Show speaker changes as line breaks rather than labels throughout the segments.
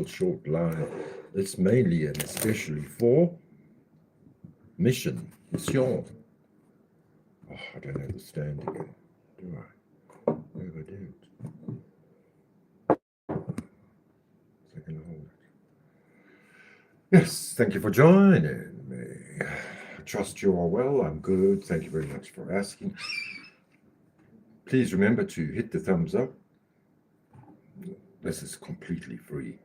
short live. It's mainly and especially for mission. Oh, I don't understand again, do I? No, I don't. Second hold. Yes, thank you for joining me. I trust you are well. I'm good. Thank you very much for asking. Please remember to hit the thumbs up. This is completely free.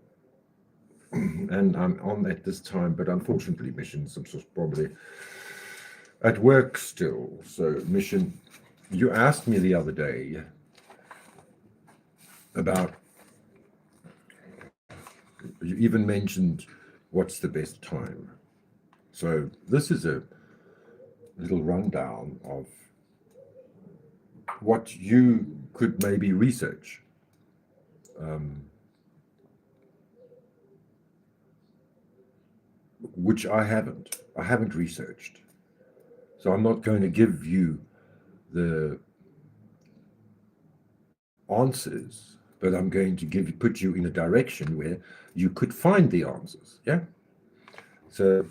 And I'm on at this time, but unfortunately, missions, I'm probably at work still. So, mission, you asked me the other day about, you even mentioned what's the best time. So, this is a little rundown of what you could maybe research. Um, which I haven't. I haven't researched. So I'm not going to give you the answers, but I'm going to put you in a direction where you could find the answers. Yeah. So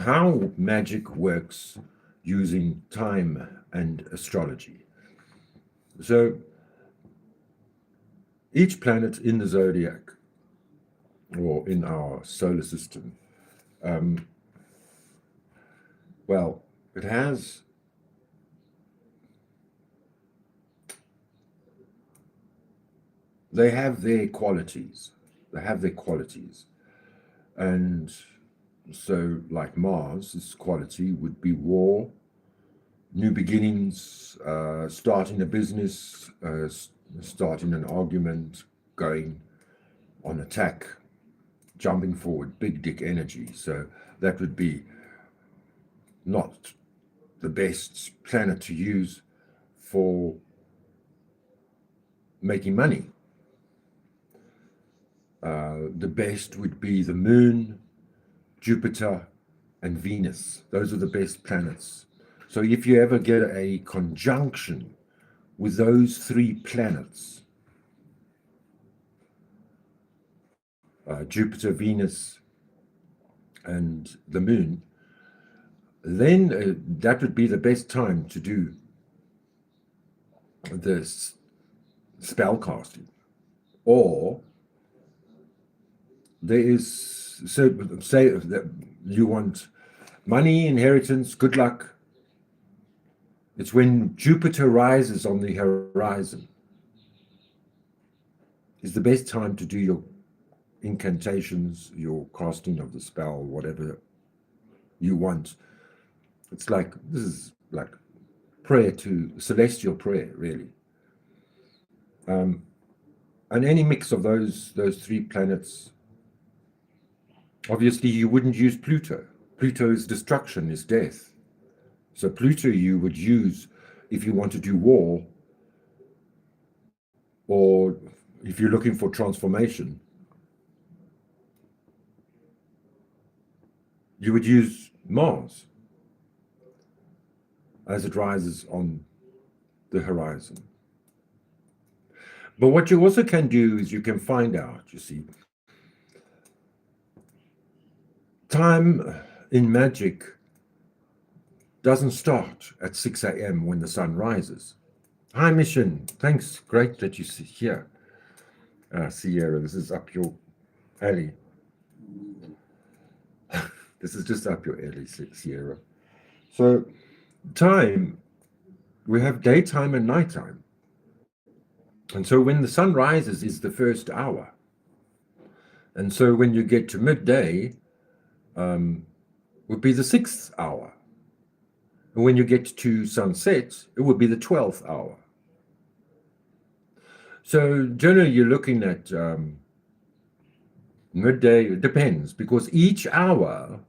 how magic works using time and astrology. So each planet in the zodiac or in our solar system, um, well, it has they have their qualities. They have their qualities. And so, like Mars, its quality would be war, new beginnings, starting a business, starting an argument, going on attack, jumping forward, big dick energy. So that would be not the best planet to use for making money. The best would be the Moon, Jupiter, and Venus. Those are the best planets. So if you ever get a conjunction with those three planets, Jupiter, Venus, and the Moon, then that would be the best time to do this spell casting. Or there is, so say that you want money, inheritance, good luck. It's when Jupiter rises on the horizon is the best time to do your incantations, your casting of the spell, whatever you want. It's like, this is like prayer to celestial prayer, really. And any mix of those three planets, obviously you wouldn't use Pluto. Pluto's destruction is death. So Pluto you would use if you want to do war, or if you're looking for transformation, you would use Mars as it rises on the horizon. But what you also can do is you can find out, you see, time in magic doesn't start at 6 a.m. when the sun rises. Hi, Mission. Thanks. Great that you're here. Sierra, this is up your alley. This is just up your alley, Sierra. So, time, we have daytime and nighttime. And so when the sun rises is the first hour. And so when you get to midday, would be the 6th hour. And when you get to sunset, it would be the 12th hour. So generally you're looking at midday, it depends, because each hour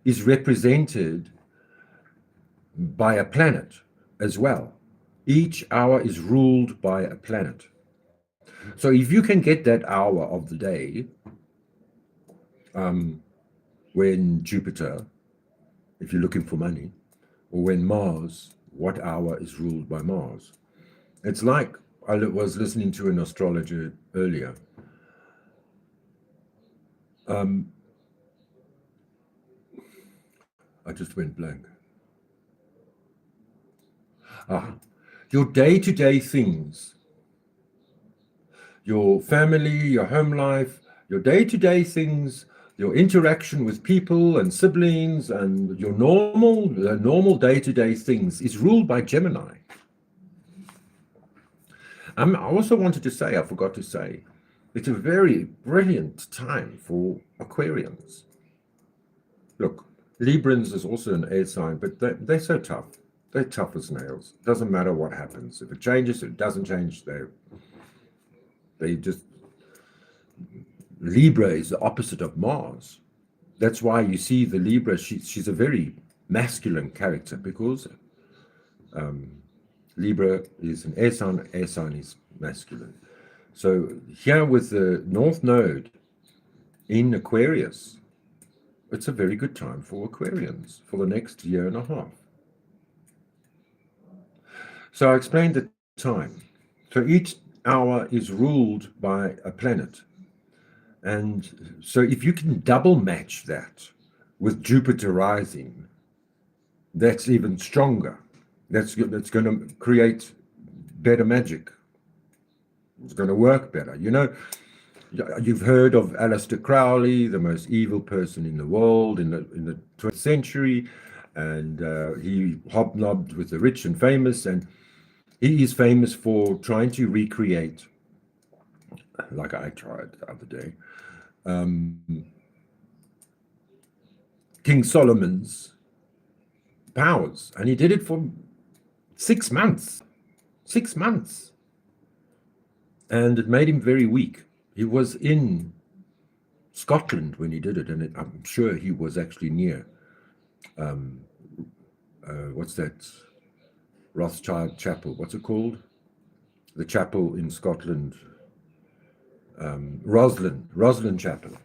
is represented by a planet as well. Each hour is ruled by a planet. So if you can get that hour of the day, when Jupiter, if you're looking for money, or when Mars, what hour is ruled by Mars? It's like I was listening to an astrologer earlier, Um, I just went blank. Ah, your day-to-day things, your family, your home life, your day-to-day things, your interaction with people and siblings, and your normal day-to-day things is ruled by Gemini. I also wanted to say, I forgot to say, it's a very brilliant time for Aquarians. Look, Librans is also an air sign, but they're so tough. They're tough as nails. Doesn't matter what happens. If it changes, if it doesn't change, they just Libra is the opposite of Mars. That's why you see the Libra. She's a very masculine character because Libra is an air sign. Air sign is masculine. So here with the North Node in Aquarius, it's a very good time for Aquarians for the next year and a half. So I explained the time. So each hour is ruled by a planet. And so if you can double match that with Jupiter rising, that's even stronger. That's going to create better magic. It's going to work better. You've heard of Aleister Crowley, the most evil person in the world in the 20th century, and he hobnobbed with the rich and famous, and he is famous for trying to recreate, like I tried the other day, King Solomon's powers, and he did it for 6 months. 6 months. And it made him very weak. He was in Scotland when he did it, and I'm sure he was actually near, what's that, Rothschild Chapel, what's it called? The chapel in Scotland, Roslin Chapel.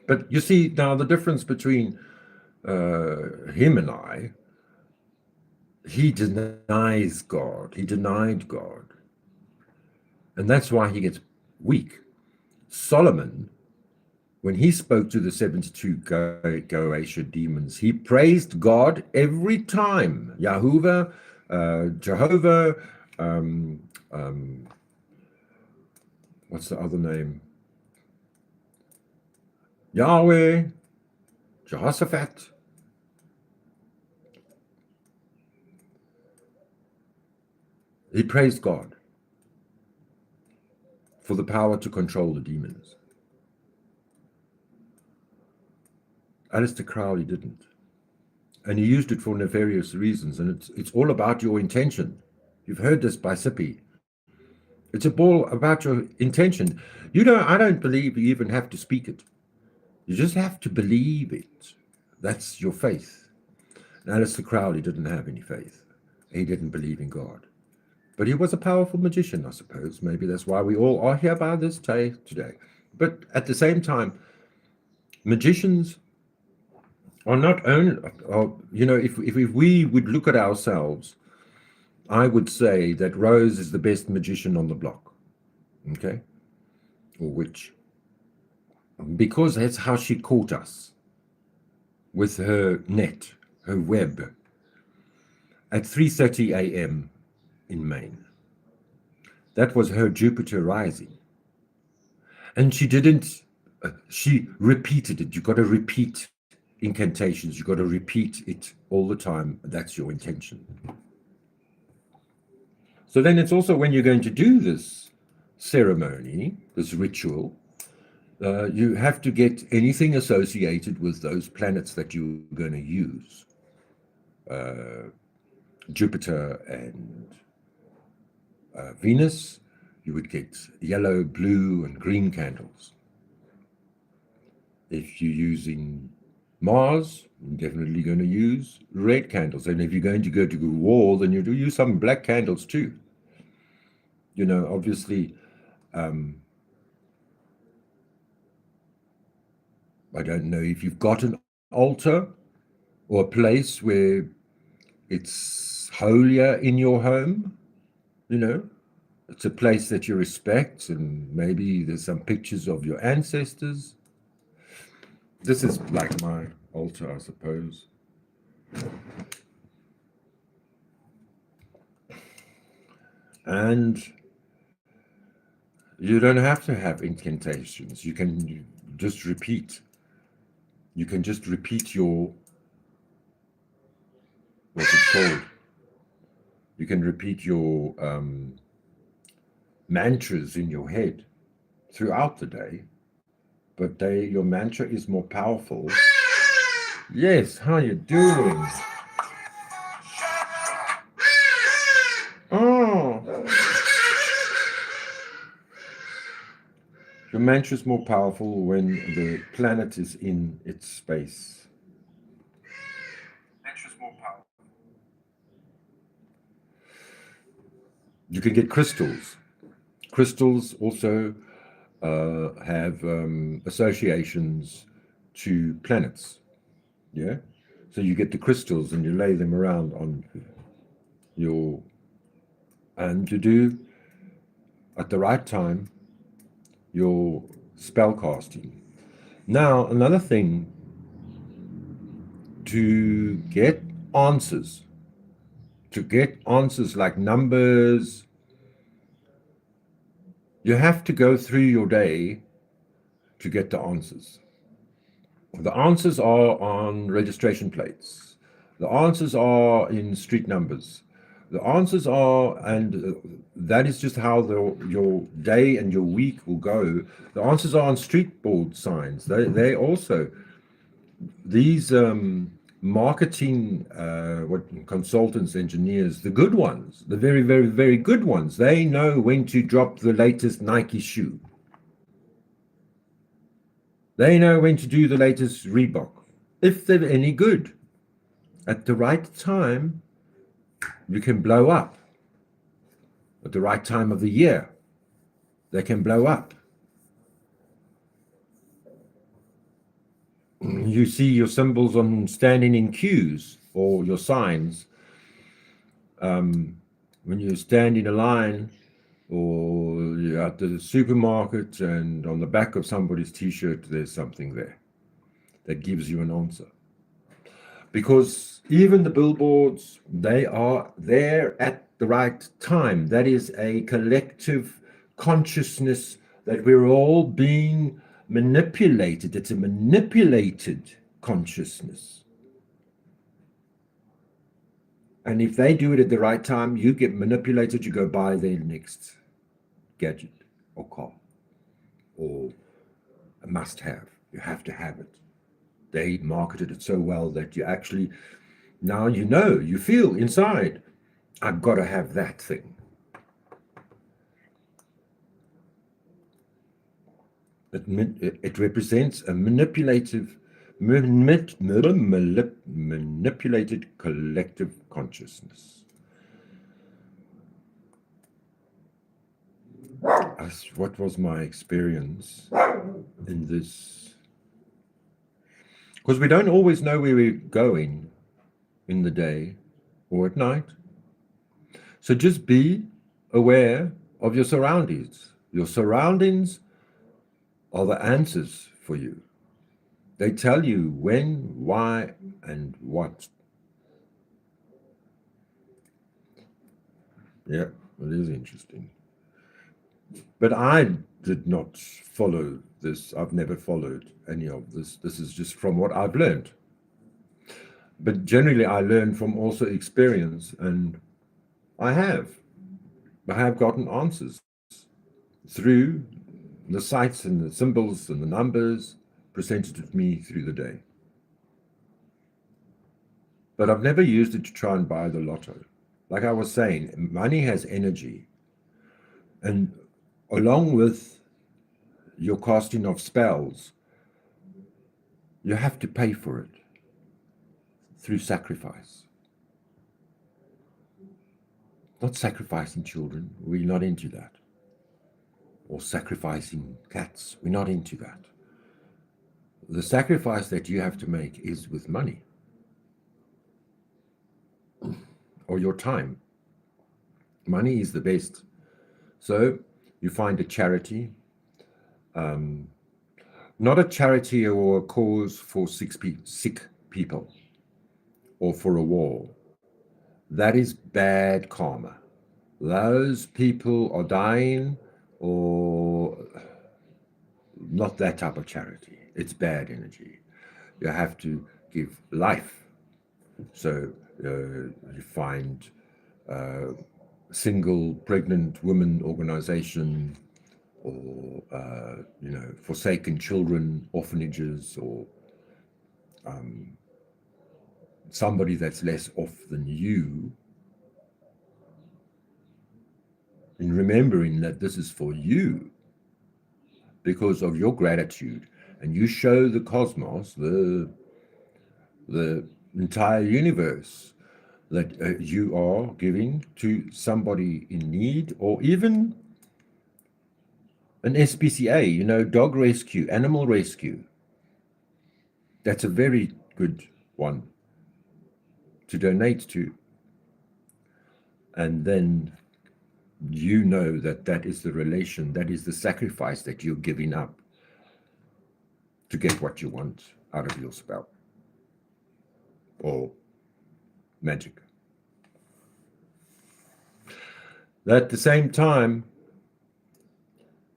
But you see now the difference between him and I, he denies God. He denied God. And that's why he gets weak. Solomon, when he spoke to the 72 Goetia demons, he praised God every time. Yahuwah, Jehovah, what's the other name? Yahweh, Jehoshaphat. He praised God for the power to control the demons. Aleister Crowley didn't. And he used it for nefarious reasons. And it's all about your intention. You've heard this by Sippy. It's all about your intention. I don't believe you even have to speak it. You just have to believe it. That's your faith. And Aleister Crowley didn't have any faith. He didn't believe in God. But he was a powerful magician, I suppose. Maybe that's why we all are here by this day today. But at the same time, magicians are not only, if we would look at ourselves, I would say that Rose is the best magician on the block. Okay? Or witch. Because that's how she caught us. With her net, her web. At 3:30 a.m. in Maine. That was her Jupiter rising. And she didn't, she repeated it. You've got to repeat incantations. You've got to repeat it all the time. That's your intention. So then it's also when you're going to do this ceremony, this ritual, you have to get anything associated with those planets that you're going to use. Jupiter and Venus, you would get yellow, blue, and green candles. If you're using Mars, you're definitely going to use red candles. And if you're going to go to war, then you do use some black candles too. Obviously, I don't know if you've got an altar or a place where it's holier in your home, It's a place that you respect, and maybe there's some pictures of your ancestors. This is like my altar, I suppose. And you don't have to have incantations. You can just repeat. You can just repeat your, what's it called? You can repeat your mantras in your head throughout the day, but your mantra is more powerful. Yes, how you doing? Oh, your mantra is more powerful when the planet is in its space. Mantra's more powerful. You can get crystals. Crystals also have associations to planets. Yeah. So you get the crystals and you lay them around on your, and you do at the right time your spell casting. Now, another thing, to get answers, like numbers, you have to go through your day to get the answers. The answers are on registration plates. The answers are in street numbers. The answers are, and that is just how your day and your week will go. The answers are on street board signs. They also, these marketing what consultants, engineers, the good ones, the very, very, very good ones, they know when to drop the latest Nike shoe. They know when to do the latest Reebok, if they're any good. At the right time, you can blow up. At the right time of the year, they can blow up. You see your symbols on standing in queues, or your signs. When you stand in a line, or you're at the supermarket, and on the back of somebody's t-shirt, there's something there that gives you an answer. Because even the billboards, they are there at the right time. That is a collective consciousness that we're all being manipulated. It's a manipulated consciousness. And if they do it at the right time, you get manipulated, you go buy their next gadget or car or a must have. You have to have it. They marketed it so well that you actually, now you feel inside, I've got to have that thing. It represents a manipulated collective consciousness. What was my experience in this? Because we don't always know where we're going in the day or at night. So just be aware of your surroundings. Your surroundings are the answers for you. They tell you when, why, and what. Yeah, it is interesting. But I did not follow this. I've never followed any of this. This is just from what I've learned. But generally, I learn from also experience, and I have gotten answers through the sights and the symbols and the numbers presented to me through the day. But I've never used it to try and buy the lotto. Like I was saying, money has energy. And along with your casting of spells, you have to pay for it through sacrifice. Not sacrificing children, we're not into that. Or sacrificing cats, we're not into that. The sacrifice that you have to make is with money or your time. Money is the best So you find a charity, not a charity or a cause for sick people or for a war. That is bad karma. Those people are dying, or not that type of charity. It's bad energy. You have to give life. So you find single pregnant women organization, or forsaken children orphanages, or somebody that's less off than you, in remembering that this is for you because of your gratitude, and you show the cosmos, the entire universe, that you are giving to somebody in need, or even an SPCA, dog rescue, animal rescue. That's a very good one to donate to. And then you know that is the relation, that is the sacrifice that you're giving up to get what you want out of your spell or magic. At the same time,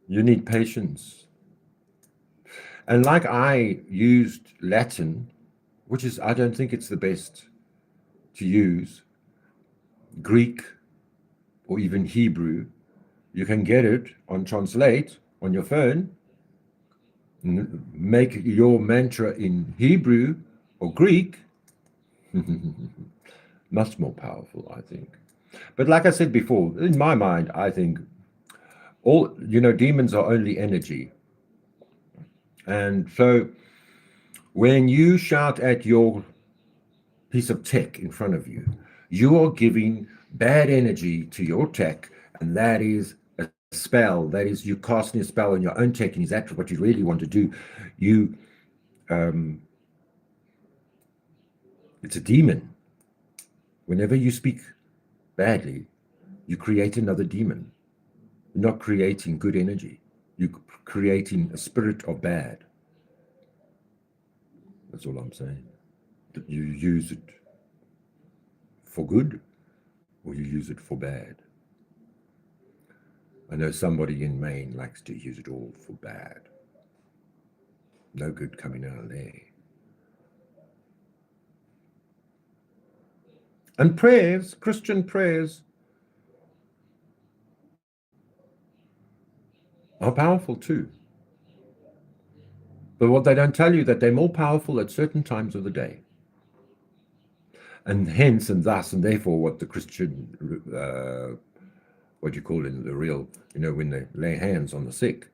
you need patience. And like I used Latin, which is, I don't think it's the best to use, Greek or even Hebrew, you can get it on Translate on your phone, make your mantra in Hebrew or Greek, much more powerful, I think. But like I said before, in my mind, I think all, demons are only energy. And so when you shout at your piece of tech in front of you, you are giving bad energy to your tech, and that is a spell. That is you casting a spell on your own tech, and is that what you really want to do? It's a demon. Whenever you speak badly, you create another demon. You're not creating good energy. You're creating a spirit of bad. That's all I'm saying. That you use it for good, or you use it for bad. I know somebody in Maine likes to use it all for bad. No good coming out of there. And prayers, Christian prayers, are powerful too. But what they don't tell you, that they're more powerful at certain times of the day. And hence and thus and therefore what the Christian, what you call in the real, when they lay hands on the sick,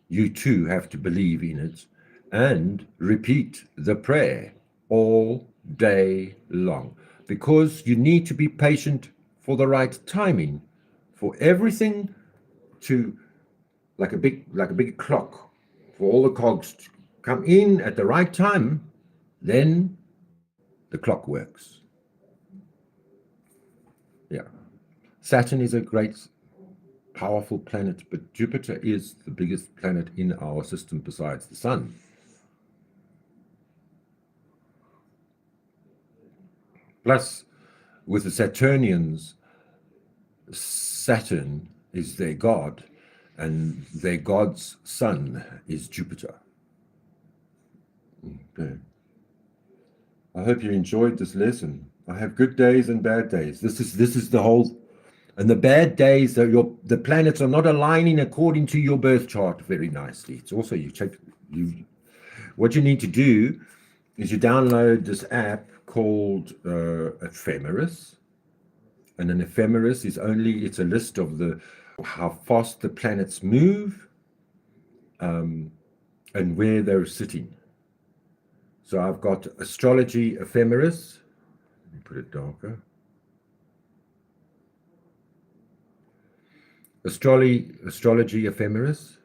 you too have to believe in it and repeat the prayer all day long, because you need to be patient for the right timing, for everything to, like a big clock, for all the cogs to come in at the right time, then the clock works. Yeah. Saturn is a great, powerful planet, but Jupiter is the biggest planet in our system besides the Sun. Plus, with the Saturnians, Saturn is their god, and their god's son is Jupiter. Okay. I hope you enjoyed this lesson. I have good days and bad days. This is the whole, and the bad days are the planets are not aligning according to your birth chart very nicely. It's also what you need to do is you download this app called Ephemeris, and an ephemeris is it's a list of how fast the planets move, and where they're sitting. So I've got astrology ephemeris. Let me put it darker. Astrology ephemeris,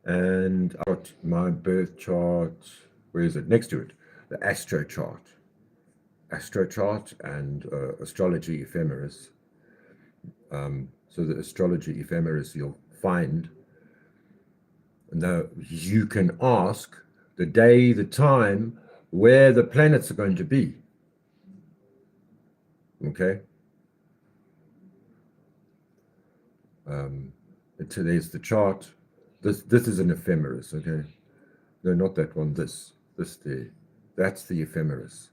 and I've got my birth chart. Where is it? Next to it, the astro chart. astrochart and astrology ephemeris. So the astrology ephemeris you'll find. Now you can ask the day, the time, where the planets are going to be. Okay. There's the chart. This is an ephemeris. Okay. No, not that one. This there. That's the ephemeris.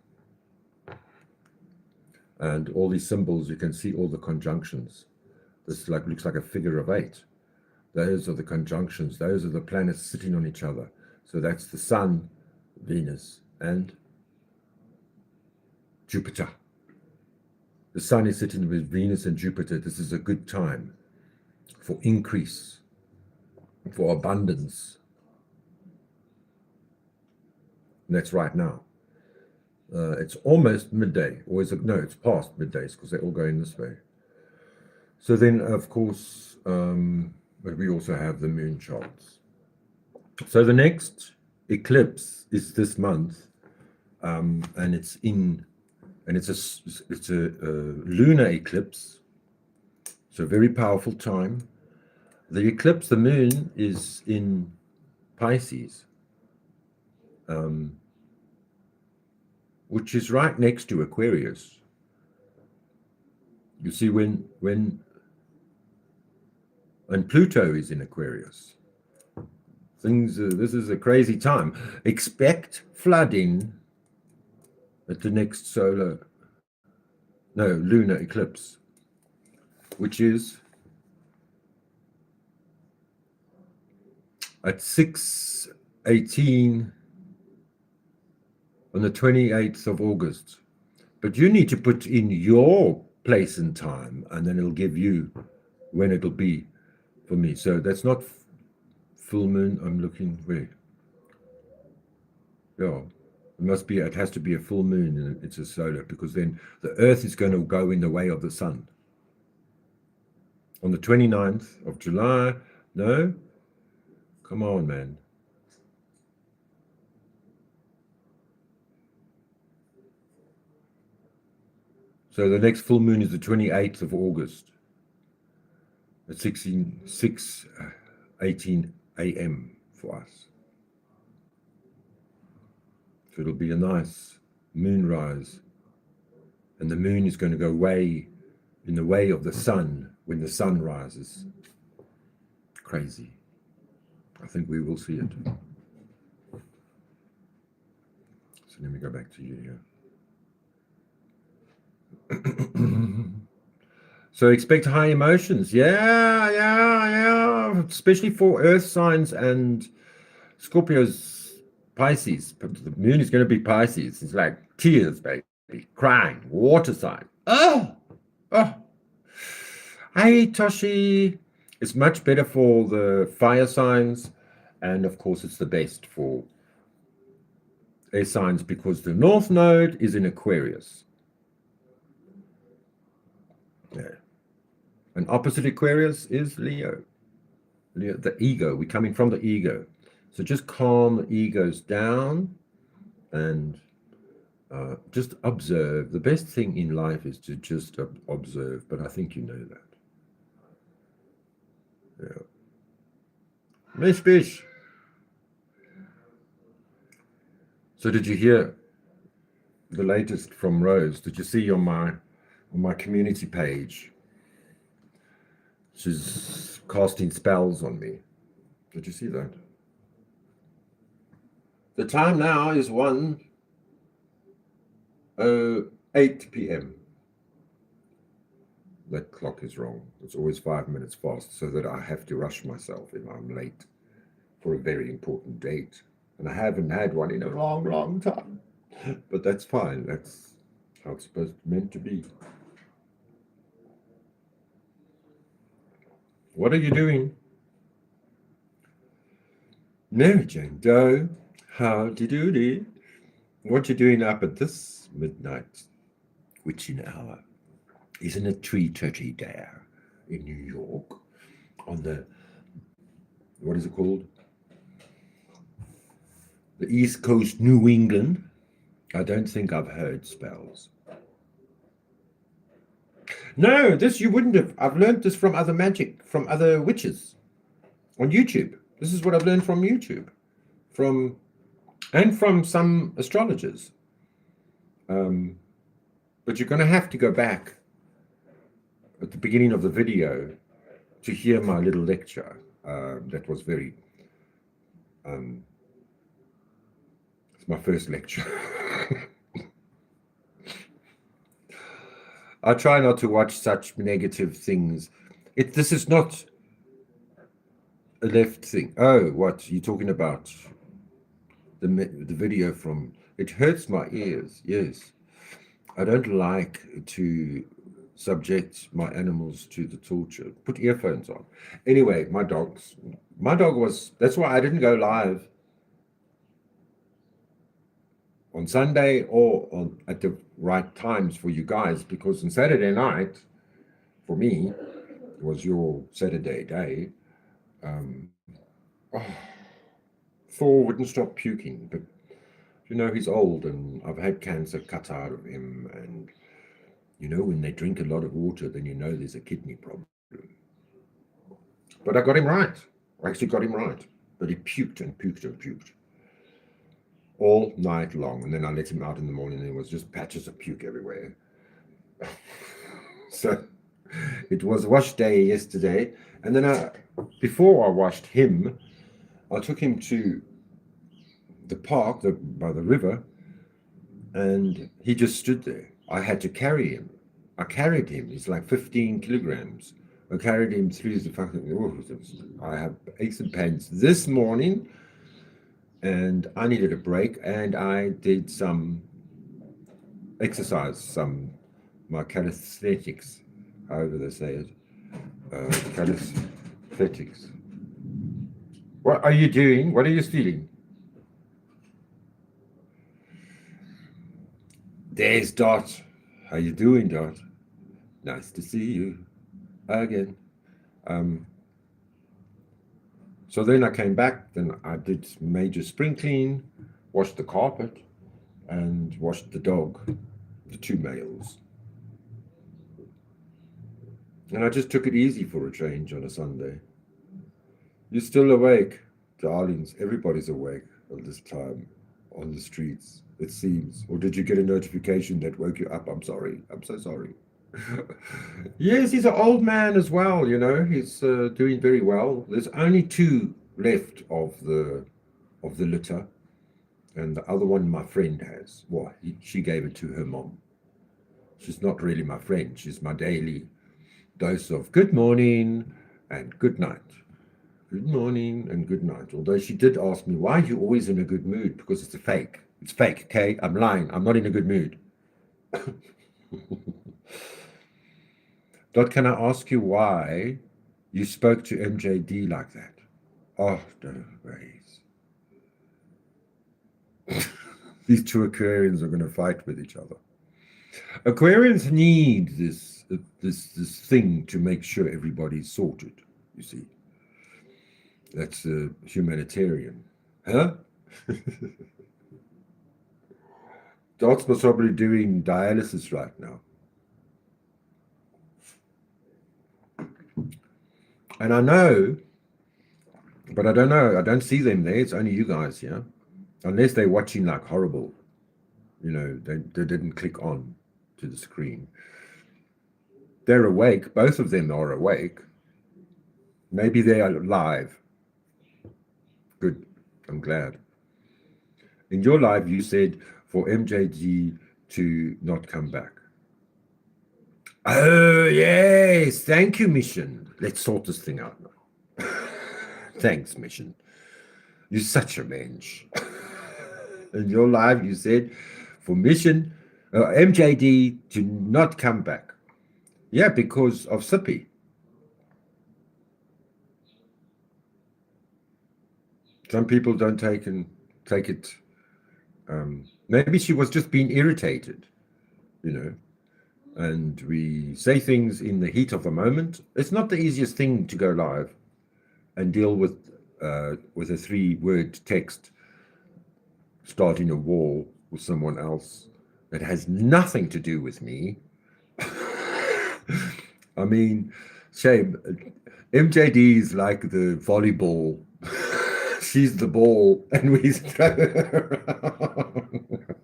And all these symbols, you can see all the conjunctions. This looks like a figure of 8. Those are the conjunctions. Those are the planets sitting on each other. So that's the Sun, Venus, and Jupiter. The Sun is sitting with Venus and Jupiter. This is a good time for increase, for abundance. And that's right now. It's almost midday. No, it's past middays because they're all going this way. So then, of course, but we also have the moon charts. So the next eclipse is this month, and it's a lunar eclipse. So a very powerful time. The eclipse, the moon, is in Pisces, which is right next to Aquarius. You see, and Pluto is in Aquarius. This is a crazy time. Expect flooding at the next lunar eclipse, which is at 6:18 on the 28th of August. But you need to put in your place and time, and then it'll give you when it'll be for me. So that's not full moon. I'm looking where. Yeah, it has to be a full moon, and it's a solar, because then the Earth is going to go in the way of the sun. On the 29th of July, no? Come on, man. So the next full moon is the 28th of August at 6:18 a.m. for us. So it'll be a nice moonrise. And the moon is going to go way in the way of the sun when the sun rises. Crazy. I think we will see it. So let me go back to you here. So expect high emotions. Yeah. Especially for earth signs and Scorpios, Pisces. But the moon is going to be Pisces. It's like tears, baby. Crying. Water sign. Oh. Hey, Toshi. It's much better for the fire signs. And of course, it's the best for air signs because the North Node is in Aquarius. Yeah. And opposite Aquarius is Leo. Leo, the ego. We're coming from the ego. So just calm the egos down and just observe. The best thing in life is to just observe, but I think you know that. Yeah. Miss Bish. So did you hear the latest from Rose? Did you see on my community page? She's casting spells on me. Did you see that? The time now is 1:08 p.m. That clock is wrong. It's always 5 minutes fast, so that I have to rush myself if I'm late for a very important date. And I haven't had one in a long time. But that's fine. That's how it's meant to be. What are you doing? Mary Jane Doe, howdy doody. What you doing up at this midnight witching hour? Isn't it 3:30 there in New York on the, what is it called? The East Coast, New England. I don't think I've heard spells. No, this you wouldn't have. I've learned this from other magic, from other witches on YouTube. This is what I've learned from YouTube, from and from some astrologers. But you're going to have to go back at the beginning of the video to hear my little lecture. That was very. It's my first lecture. I try not to watch such negative things. This is not a left thing. Oh, what you're talking about? The video from it hurts my ears. Yes, I don't like to subject my animals to the torture. Put earphones on. Anyway, my dog was. That's why I didn't go live on Sunday or at the right times for you guys, because on Saturday night, for me, it was your Saturday day. Thor wouldn't stop puking, but he's old and I've had cancer cut out of him, and when they drink a lot of water, then there's a kidney problem. But I got him right. I actually got him right. But he puked and puked and puked all night long, and then I let him out in the morning and it was just patches of puke everywhere. So it was wash day yesterday, and then before I washed him, I took him to the park by the river, and he just stood there. I had to carry him. I carried him. He's like 15 kilograms. I carried him through the fucking. I have aches and pains this morning, and I needed a break, and I did some exercise, my calisthenics, however they say it. Calisthenics. What are you doing? What are you stealing? There's Dot. How you doing, Dot? Nice to see you again. So then I came back, then I did major spring clean, washed the carpet, and washed the dog, the two males. And I just took it easy for a change on a Sunday. You're still awake, darlings. Everybody's awake at this time on the streets, it seems. Or did you get a notification that woke you up? I'm sorry. I'm so sorry. Yes, he's an old man as well, He's doing very well. There's only two left of the litter, and the other one my friend has. Well, she gave it to her mom. She's not really my friend. She's my daily dose of good morning and good night. Good morning and good night. Although she did ask me, why are you always in a good mood? Because it's a fake. It's fake, okay? I'm lying. I'm not in a good mood. Dot, can I ask you why you spoke to MJD like that? Oh, no, ways. These two Aquarians are going to fight with each other. Aquarians need this thing to make sure everybody's sorted, you see. That's a humanitarian. Huh? Dot's probably doing dialysis right now. And I know, but I don't know. I don't see them there. It's only you guys here. Unless they're watching like horrible. They didn't click on to the screen. They're awake. Both of them are awake. Maybe they are live. Good. I'm glad. In your live, you said for MJG to not come back. Oh, yes. Thank you, Mission. Let's sort this thing out now. Thanks, Mission. You're such a mensch. In your live, you said for Mission, MJD to not come back. Yeah, because of Sippy. Some people don't take it. Maybe she was just being irritated, and we say things in the heat of the moment. It's not the easiest thing to go live and deal with a 3-word text starting a war or someone else that has nothing to do with me. I mean, shame. MJD is like the volleyball. She's the ball, and we throw her around.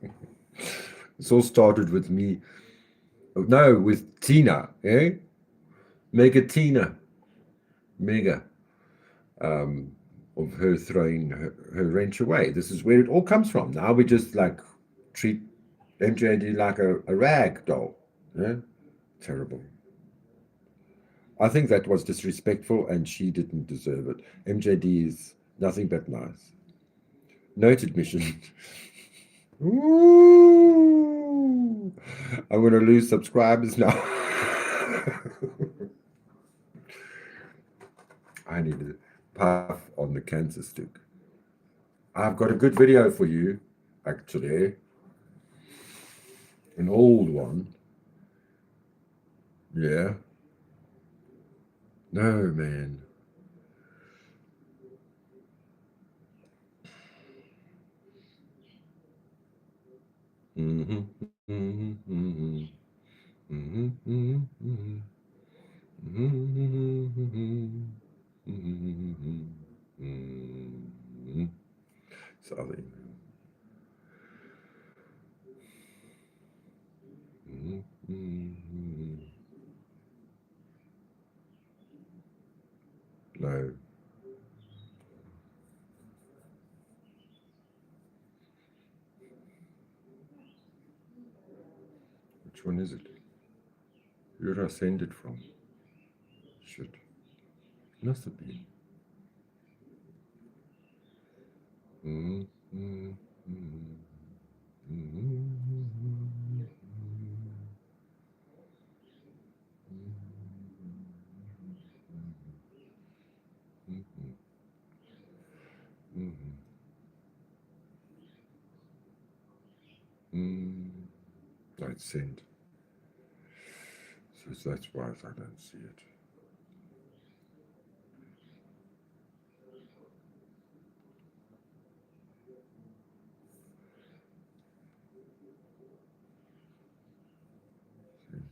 It's all started with me. No, with Tina, eh? Mega Tina. Mega. Of her throwing her wrench away. This is where it all comes from. Now we just like treat MJD like a rag doll. Yeah? Terrible. I think that was disrespectful and she didn't deserve it. MJD is nothing but nice. Noted mission. Ooh, I'm going to lose subscribers now. I need to puff on the cancer stick. I've got a good video for you, actually. An old one. Yeah. No, man. Mm-hmm, mm-hmm, mm-hmm, mm-hmm, mm-hmm, mm-hmm, mm-hmm, mm-hmm. Sorry. Mm-hmm, mm-hmm. No. Which one is it? Where did I send it from? Shit. Must have been. Mm-hmm, mm-hmm, mm-hmm, mm-hmm, mm-hmm. No, it's sent. So that's why I don't see it. Sent.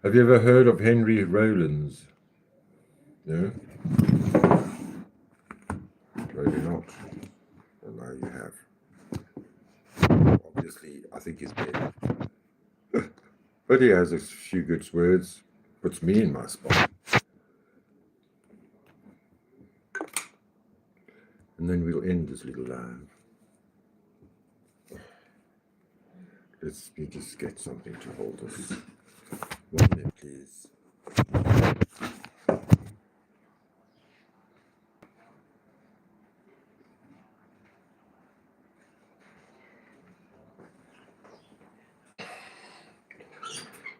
Have you ever heard of Henry Rollins? No? Maybe not. Well, no, you have. Obviously, I think he's dead. But he has a few good words. Puts me in my spot. And then we'll end this little live. Let's me just get something to hold us. 1 minute, please.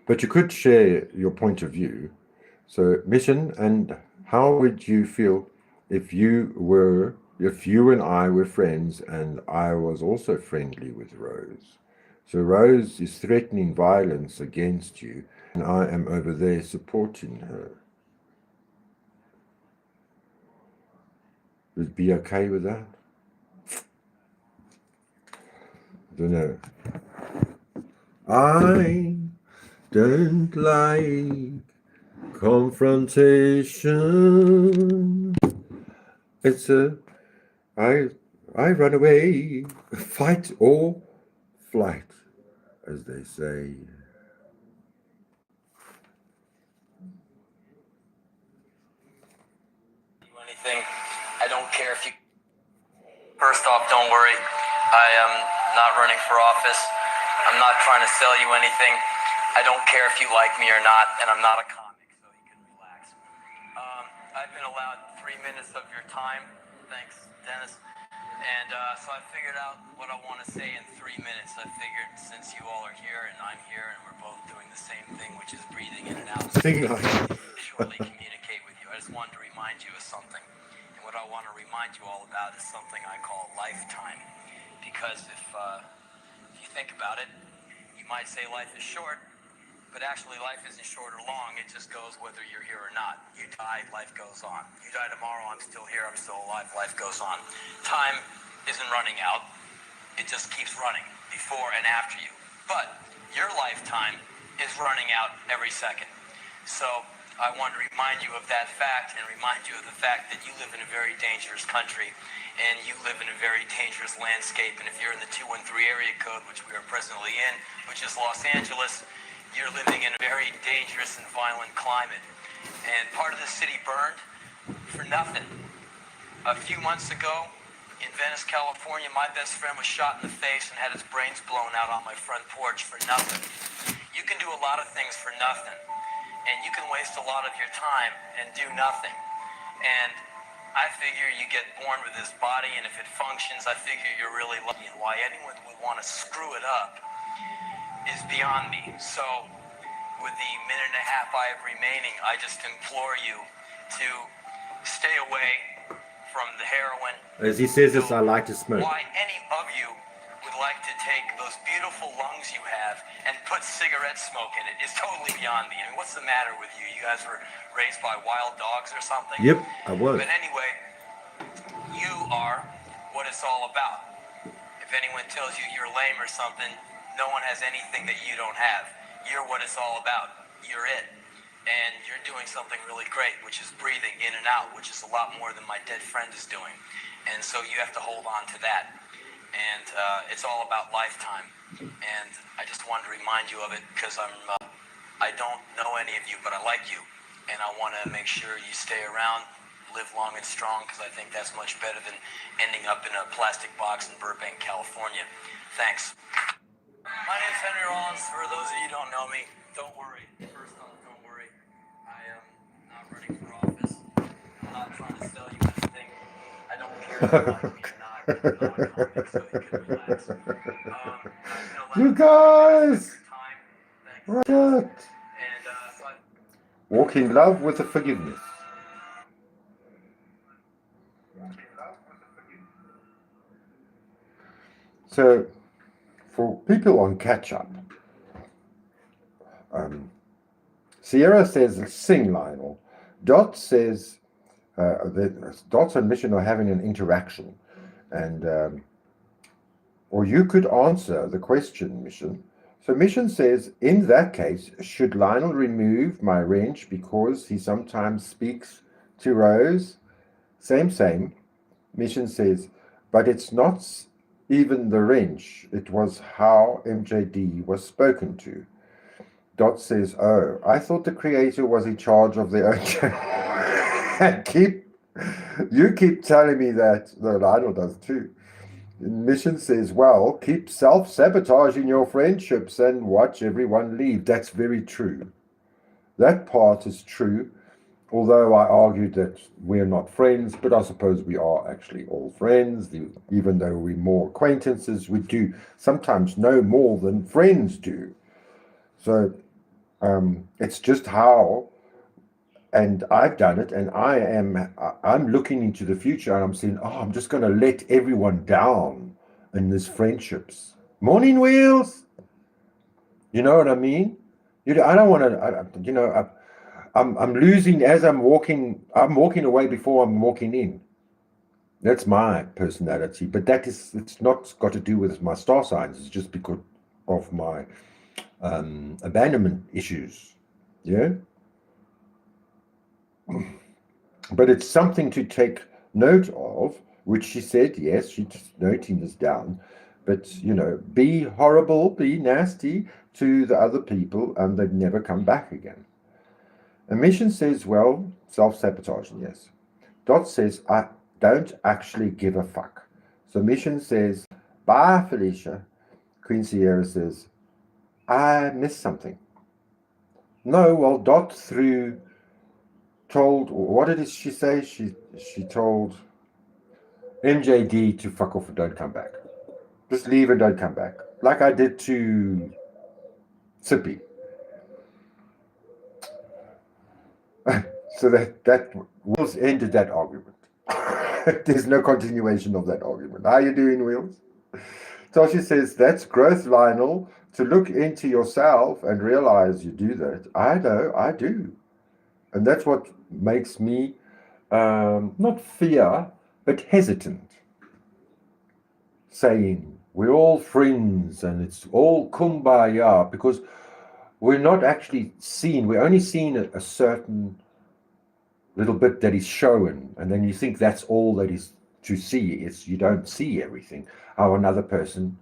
But you could share your point of view. So, mission, and how would you feel if you and I were friends and I was also friendly with Rose? So Rose is threatening violence against you and I am over there supporting her. Would be okay with that? I don't know. I don't like confrontation. It's I run away, fight or flight, as they say.
Anything. I don't care if you. First off, don't worry. I am not running for office. I'm not trying to sell you anything. I don't care if you like me or not, and I'm not a comic, so you can relax. I've been allowed 3 minutes of your time. Thanks, Dennis. And so I figured out what I want to say in 3 minutes. I figured since you all are here and I'm here and we're both doing the same thing, which is breathing in and out, shortly communicate with you. I just wanted to remind you of something. And what I want to remind you all about is something I call lifetime. Because if you think about it, you might say life is short, But actually, life isn't short or long. It just goes whether you're here or not. You die, life goes on. You die tomorrow, I'm still here, I'm still alive, life goes on. Time isn't running out. It just keeps running before and after you. But your lifetime is running out every second. So I want to remind you of that fact and remind you of the fact that you live in a very dangerous country and you live in a very dangerous landscape. And if you're in the 213 area code, which we are presently in, which is Los Angeles, you're living in a very dangerous and violent climate. And part of the city burned for nothing. A few months ago, in Venice, California, my best friend was shot in the face and had his brains blown out on my front porch for nothing. You can do a lot of things for nothing. And you can waste a lot of your time and do nothing. And I figure you get born with this body, and if it functions, I figure you're really lucky. And why anyone would want to screw it up is beyond me. So, with the minute and a half I have remaining, I just implore you to stay away from the heroin.
As he says this, I like to smoke.
Why any of you would like to take those beautiful lungs you have and put cigarette smoke in it is totally beyond me. I mean, what's the matter with you? You guys were raised by wild dogs or something?
Yep, I was.
But anyway, you are what it's all about. If anyone tells you you're lame or something, no one has anything that you don't have. You're what it's all about. You're it. And you're doing something really great, which is breathing in and out, which is a lot more than my dead friend is doing. And so you have to hold on to that. And it's all about lifetime. And I just wanted to remind you of it because I don't know any of you, but I like you. And I want to make sure you stay around, live long and strong, because I think that's much better than ending up in a plastic box in Burbank, California. Thanks. My name's Henry Rollins. For those of you who don't know me, don't worry. First off, don't worry. I am not running for office. I'm not trying to sell you anything. I don't care if you like me or not. I'm not a comic, so you can relax.
You guys!
Thanks.
Right.
And so
Walk in love with the forgiveness. So, for people on catch-up, Sierra says, sing, Lionel. Dot says, Dot's and Mission are having an interaction. And, or you could answer the question, Mission. So Mission says, in that case, should Lionel remove my wrench because he sometimes speaks to Rose? Same. Mission says, but it's not even the wrench. It was how MJD was spoken to. Dot says, oh, I thought the creator was in charge of their own. You keep telling me that. No, Lionel does too. Mission says, well, keep self-sabotaging your friendships and watch everyone leave. That's very true. That part is true, although I argued that we're not friends, but I suppose we are actually all friends. Even though we're more acquaintances, we do sometimes know more than friends do. So it's just how, and I've done it, and I'm looking into the future, and I'm saying, I'm just going to let everyone down in these friendships. Morning, Wheels. You know what I mean? I don't want to. I'm losing as I'm walking. I'm walking away before I'm walking in. That's my personality, but it's not got to do with my star signs. It's just because of my abandonment issues. Yeah. But it's something to take note of, which she said, yes, she's noting this down. But, be horrible, be nasty to the other people, and they'd never come back again. And Mission says, well, self-sabotaging, yes. Dot says, I don't actually give a fuck. So Mission says, bye, Felicia. Queen Sierra says, I missed something. No, well, Dot told, what did she say? She told MJD to fuck off and don't come back. Just leave and don't come back. Like I did to Sippy. So that Wheels ended that argument. There's no continuation of that argument. How are you doing, Wheels? Toshi says, that's growth, Lionel. to look into yourself and realize you do that. I know I do. And that's what makes me not fear, but hesitant. Saying we're all friends and it's all kumbaya, because we're not actually seen. We're only seeing a certain little bit that is shown, and then you think that's all that is to see. It's you don't see everything. How another person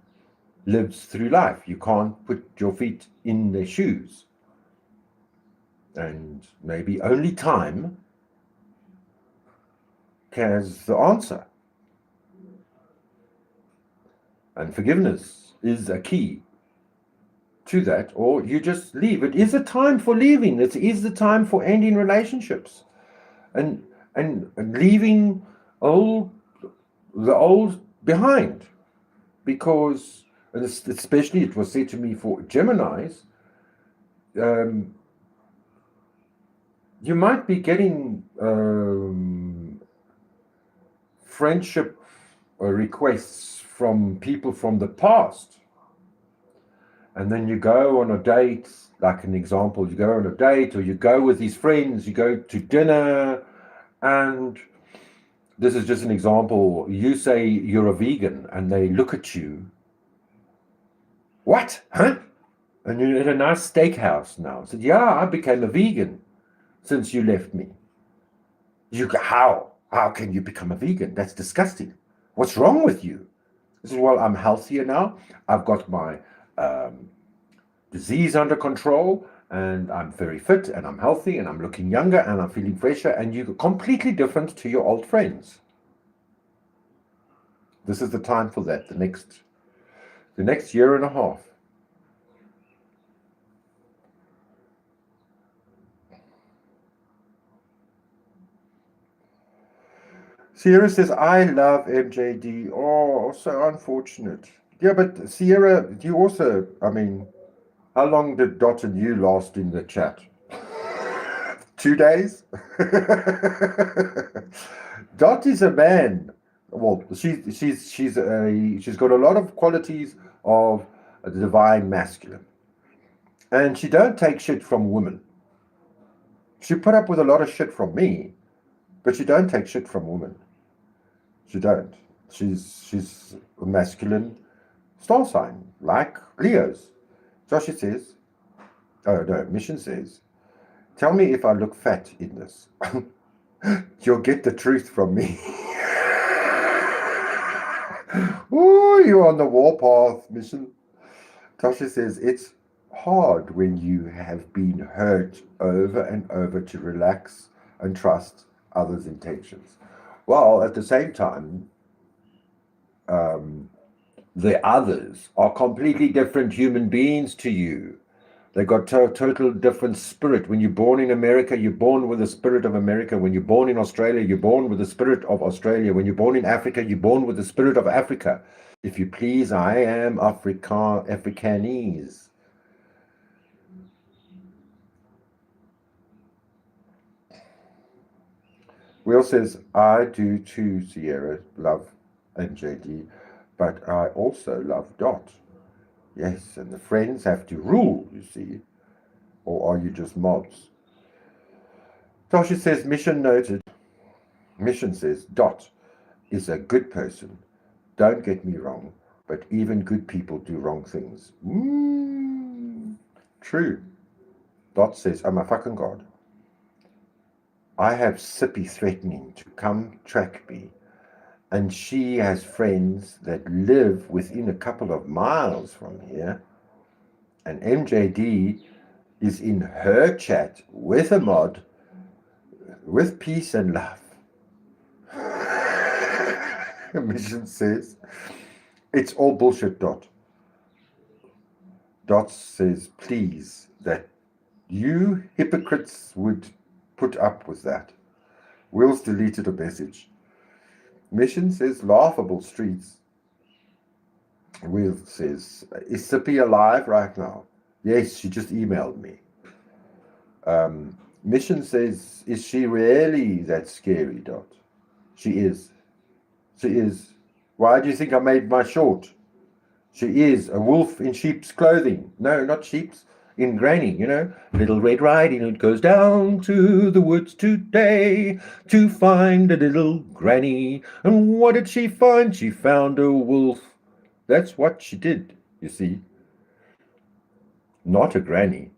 lives through life. You can't put your feet in their shoes. And maybe only time has the answer. And forgiveness is a key to that, or you just leave. It is a time for leaving. It is the time for ending relationships and leaving the old behind. Because, and especially it was said to me for Geminis, you might be getting friendship requests from people from the past. And then you go on a date, like an example, you go on a date or you go with these friends, you go to dinner, and this is just an example. You say you're a vegan and they look at you. What? Huh? And you're at a nice steakhouse now. I said, yeah, I became a vegan since you left me. You go, how? How can you become a vegan? That's disgusting. What's wrong with you? I said, well, I'm healthier now. I've got my disease under control, and I'm very fit, and I'm healthy, and I'm looking younger, and I'm feeling fresher, and you're completely different to your old friends. This is the time for that, the next year and a half. Sierra says, I love MJD. Oh, so unfortunate. Yeah, but Sierra, you also, I mean, how long did Dot and you last in the chat? 2 days? Dot is a man. Well, she's got a lot of qualities of the divine masculine. And she don't take shit from women. She put up with a lot of shit from me, but she don't take shit from women. She don't. She's a masculine star sign, like Leo's. Joshua says, oh no, Mission says, tell me if I look fat in this. You'll get the truth from me. Oh, you're on the warpath, Mission. Tasha says, it's hard when you have been hurt over and over to relax and trust others' intentions. Well, at the same time, the others are completely different human beings to you. They've got total different spirit. When you're born in America, you're born with the spirit of America. When you're born in Australia, you're born with the spirit of Australia. When you're born in Africa, you're born with the spirit of Africa. If you please, I am Afrikanese. Will says, I do too, Sierra, love MJD, but I also love Dot. Yes, and the friends have to rule, you see. Or are you just mobs? Tasha says, mission noted. Mission says, Dot is a good person. Don't get me wrong, but even good people do wrong things. True. Dot says, I'm a fucking god. I have Sippy threatening to come track me, and she has friends that live within a couple of miles from here, and MJD is in her chat with a mod, with peace and love. Mission says, it's all bullshit, Dot. Dot says, please, that you hypocrites would put up with that. Will's deleted a message. Mission says, laughable streets. Will says, is Sippy alive right now? Yes, she just emailed me. Mission says, is she really that scary, Dot? She is. She is. Why do you think I made my short? She is a wolf in sheep's clothing. No, not sheep's, in granny, Little Red Riding Hood goes down to the woods today to find a little granny. And what did she find? She found a wolf. That's what she did, you see. Not a granny.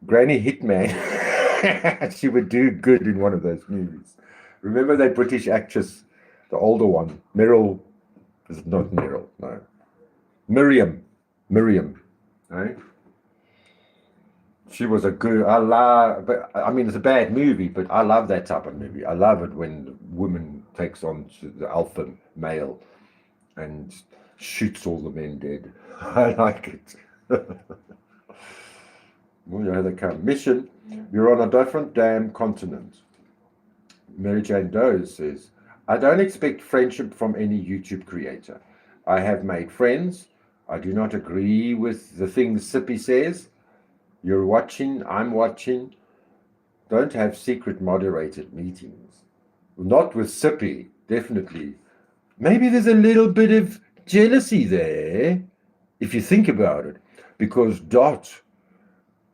Granny Hitman. She would do good in one of those movies. Remember that British actress, the older one, Meryl. Is it not Meryl? No. Miriam. Right? She was a good. It's a bad movie, but I love that type of movie. I love it when the woman takes on the alpha male and shoots all the men dead. I like it. Well, here they come. Mission, you're on a different damn continent. Mary Jane Doe says, I don't expect friendship from any YouTube creator. I have made friends. I do not agree with the things Sippy says. You're watching, I'm watching. Don't have secret moderated meetings. Not with Sippy, definitely. Maybe there's a little bit of jealousy there, if you think about it, because Dot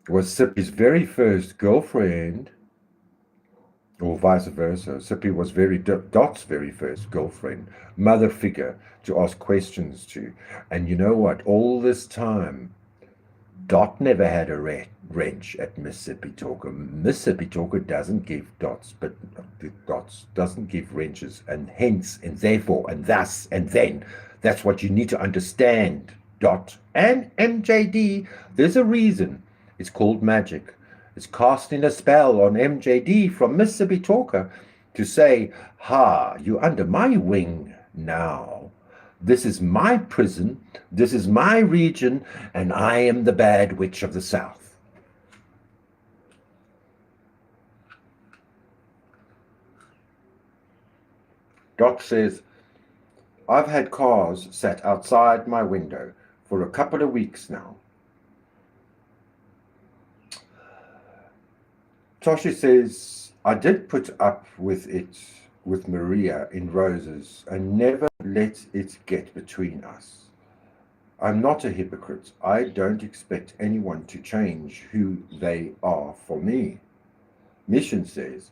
was Sippy's very first girlfriend, or vice versa. Sippy was Dot's very first girlfriend, mother figure to ask questions to. And you know what? All this time, Dot never had a wrench at Mississippi Talker. Mississippi Talker doesn't give dots, but dots doesn't give wrenches, and hence, and therefore, and thus, and then. That's what you need to understand, Dot. And MJD, there's a reason. It's called magic. It's casting a spell on MJD from Mississippi Talker to say, ha, you're under my wing now. This is my prison, this is my region, and I am the bad witch of the South. Dot says, I've had cars sat outside my window for a couple of weeks now. Tosha says, I did put up with it with Maria in roses and never let it get between us. I'm not a hypocrite. I don't expect anyone to change who they are for me. Mission says,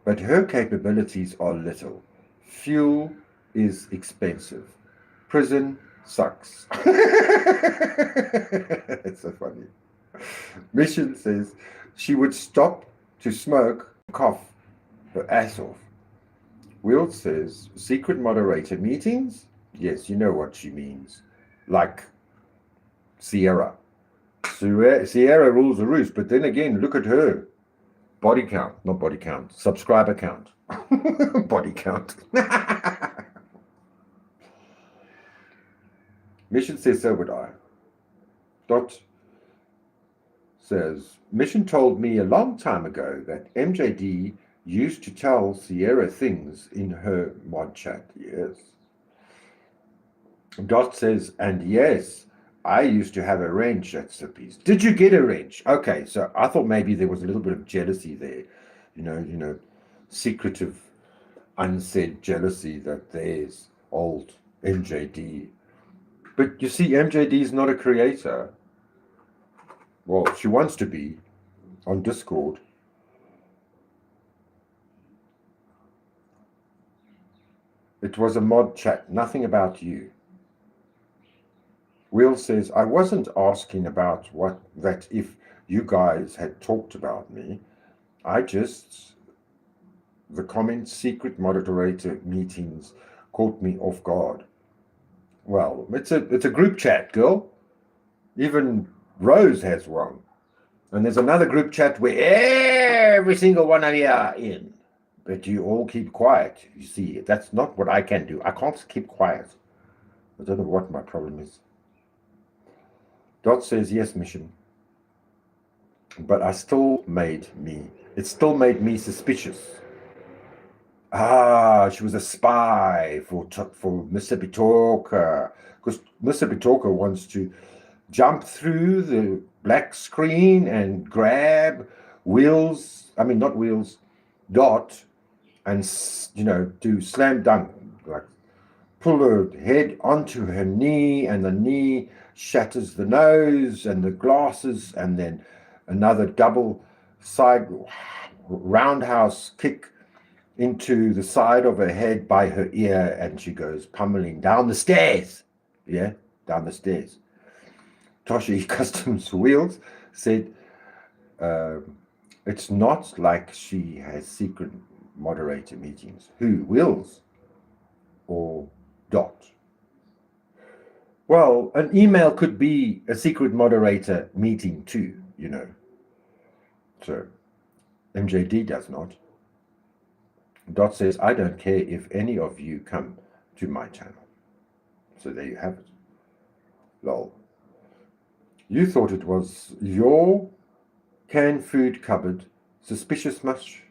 but her capabilities are little. Fuel is expensive. Prison sucks. It's so funny. Mission says she would stop to smoke, cough her ass off. Will says, secret moderator meetings? Yes, you know what she means. Like Sierra. Sierra rules the roost, but then again, look at her. Body count, not body count, subscriber count. Body count. Mission says, so would I. Dot says, Mission told me a long time ago that MJD used to tell Sierra things in her mod chat. Yes. Dot says, and yes, I used to have a wrench at Sippy's. Did you get a wrench? Okay, so I thought maybe there was a little bit of jealousy there. You know, secretive, unsaid jealousy that there's old MJD. But you see, MJD is not a creator. Well, she wants to be on Discord. It was a mod chat, nothing about you. Will says, I wasn't asking about that if you guys had talked about me. The comments, secret moderator meetings caught me off guard. Well, it's a group chat, girl. Even Rose has one. And there's another group chat where every single one of you are in. But you all keep quiet. You see, that's not what I can do. I can't keep quiet. I don't know what my problem is. Dot says, yes, Mission. But it still made me suspicious. She was a spy for Mississippi Talker. Because Mississippi Talker wants to jump through the black screen and grab Dot, and, do slam dunk, like pull her head onto her knee, and the knee shatters the nose and the glasses, and then another double side roundhouse kick into the side of her head by her ear, and she goes pummeling down the stairs. Yeah, down the stairs. Toshi Customs Wheels said, it's not like she has secret moderator meetings. Who? Wheels or Dot? Well, an email could be a secret moderator meeting too, you know. So MJD does not. Dot says, I don't care if any of you come to my channel. So there you have it. Lol. You thought it was your canned food cupboard. Suspicious much?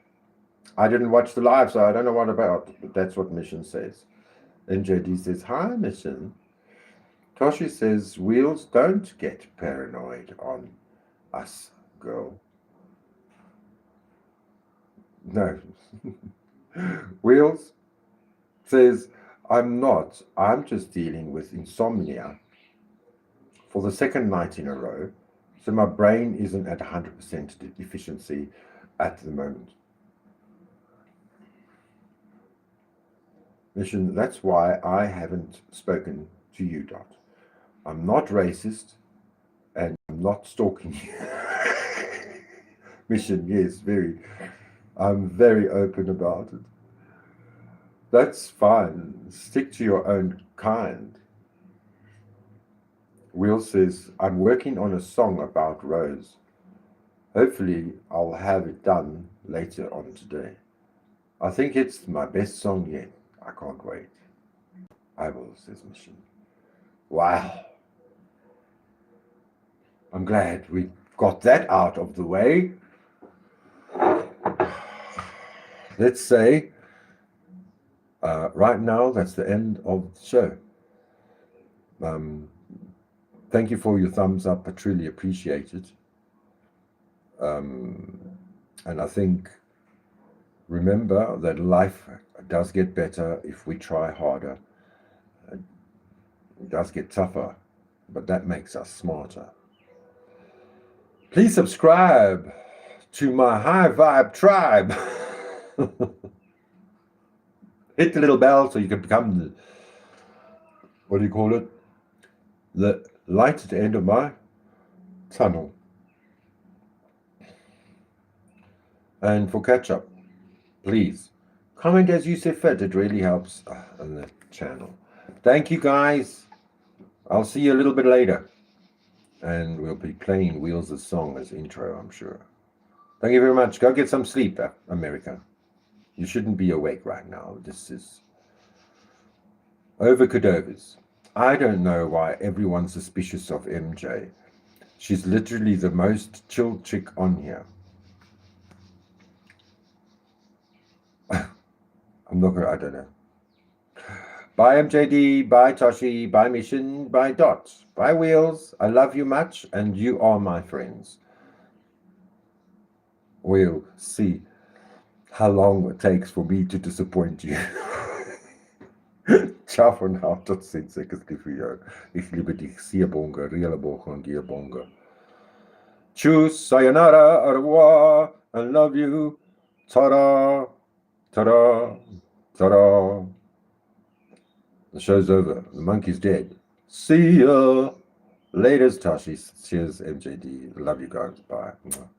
I didn't watch the live, so I don't know what about, but that's what Mission says. MJD says, hi, Mission. Toshi says, Wheels, don't get paranoid on us, girl. No. Wheels says, I'm not. I'm just dealing with insomnia for the second night in a row, so my brain isn't at 100% efficiency at the moment. Mission, that's why I haven't spoken to you, Dot. I'm not racist, and I'm not stalking you. Mission, yes, I'm very open about it. That's fine. Stick to your own kind. Will says, I'm working on a song about Rose. Hopefully, I'll have it done later on today. I think it's my best song yet. I can't wait. I will, says Mission. Wow. I'm glad we got that out of the way. Let's say, right now, that's the end of the show. Thank you for your thumbs up. I truly appreciate it. And I think, remember that life does get better if we try harder. It does get tougher, but that makes us smarter. Please subscribe to my high vibe tribe. Hit the little bell so you can become the, what do you call it? The light at the end of my tunnel. And for catch up, please comment as you see fit. It really helps on the channel. Thank you, guys. I'll see you a little bit later. And we'll be playing Wheels' song as intro, I'm sure. Thank you very much. Go get some sleep, America. You shouldn't be awake right now. This is over cadovers. I don't know why everyone's suspicious of MJ. She's literally the most chill chick on here. I don't know. Bye MJD, bye Toshi, bye Mission, bye Dot, bye Wheels. I love you much and you are my friends. We'll see how long it takes for me to disappoint you. Ciao for now, tot ziens, ek is lief vir jou. Ek liebe dich, siyabonga, rialabonga, and giyabonga. Tschüss, sayonara, au revoir, I love you, ta-da, ta-da, ta-da. The show's over, the monkey's dead. See ya. Laters, Tashi. Cheers, MJD. Love you guys. Bye. Mwah.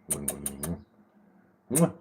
Mwah. Mwah.